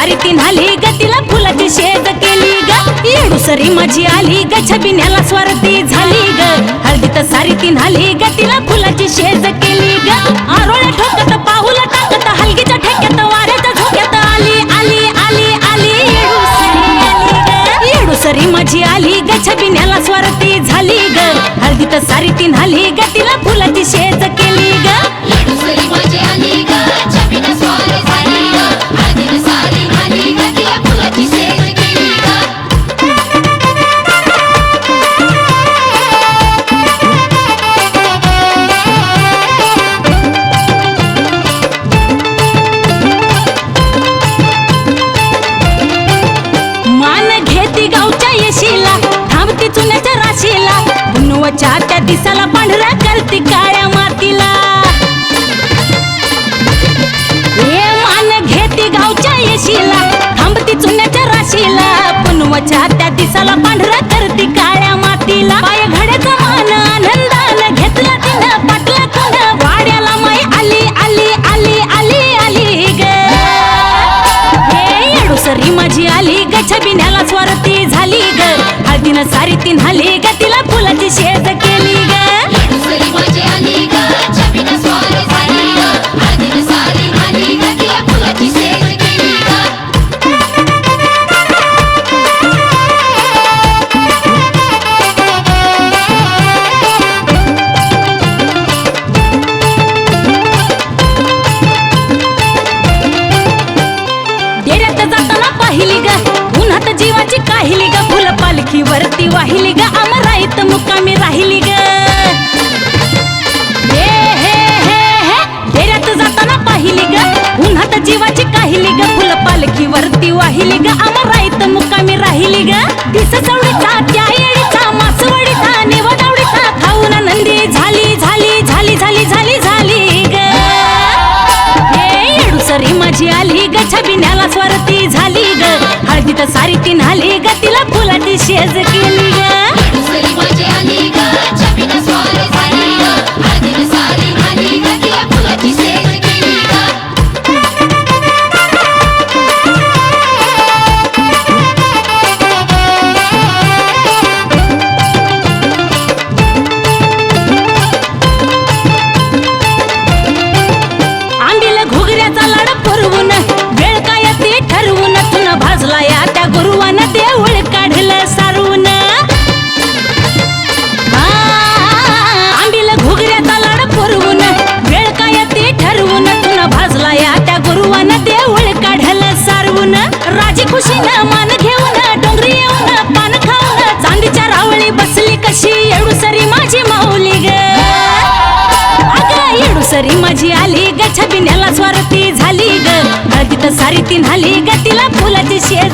सारी ती न्हाली ग तिला फुलाची शेज केली ग येडूसरी माझी आली ग छबिन्याला स्वार्थी झाली ग हळदीत सारी ती न्हाली ग तिला फुलाची शेज केली ग आरोळ्या ठोकत पाऊल टाकत हलगीच्या ठेक्यात वाऱ्याच्या झोक्यात आली आली आली आली येडूसरी माझी आली ग छबिन्याला स्वार्थी झाली ग हळदीत सारी ती न्हाली ग तिला फुलाची शेज केली ग येडूसरी माझी आली ग छबिन्या स्वारी झाली ग हळदीत सारी न्हाली ग तिला फुलाची शेज केली ग चुन्याच्या राशीला पुनवच्या त्या दिसाला पांढऱ्या करती काळ्या मातीला हे मान घेती गावच्या येशीला थांबती चुन्याच्या राशीला पुनवच्या त्या दिसाला पांढऱ्या करती काळ्या मातीला पाय घड्याचा मान आनंदानं घेतला तिनं पाटला कोण वाड्याला माई आली आली आली आली आली ग हे येडूसरी माझी आली ग छबिन्याला स्वार्थी झाली ग हळदीनं सारी ती न्हाली ग तिला फुलाची शेज केली ग येडूसरी माझी आली ग छबिन्या स्वारी झाली ग हळदीत सारी न्हाली ग तिला फुलाची शेज केली ग डेऱ्यात जाताना पाहिली ग उन्हात जीवाची काहिली ग फुल पालखी वरती वाहिली ग अमराईत मुक्कामी राहिली ग हे हे हे हे डेऱ्यात जाताना पाहिली ग उन्हात जीवाची काहिली ग फुल पालखी वरती वाहिली ग अमराईत मुक्कामी राहिली ग दिस चवडीचा त्या येडीचा मासवडीचा निवदावडीचा खाऊन नंदी झाली झाली झाली झाली झाली झाली ग हे येडूसरी माझी आली ग छबिन्याला स्वार्थी झाली ग हळदीत सारी ती न्हाली ग तिला फुलाची शेज केली ग येडूसरी माझी आली ग छबिन्या स्वारी झाली ग हळदीत सारी न्हाली ग तिला फुलाची शेज केली ग आंबील घुगऱ्याचा लाड पुरवून वेळ काय ते ठरवून तुन भाजला या त्या गुरुवानं देऊळ काढलं सारून आंबील घुगऱ्याचा लाड पुरवून वेळ काय ते ठरवून तुन भाजला या त्या गुरुवानं देऊळ काढलं सारून राजी खुशीनं मान घेऊन डोंगरी येऊन पान खाऊन चांदीच्या रावळी बसली कशी येडूसरी माझी माऊली ग येडूसरी माझी आली ग छबिन्याला स्वार्थी झाली ग हळदीत सारी ती न्हाली ग तिला फुलाची शेज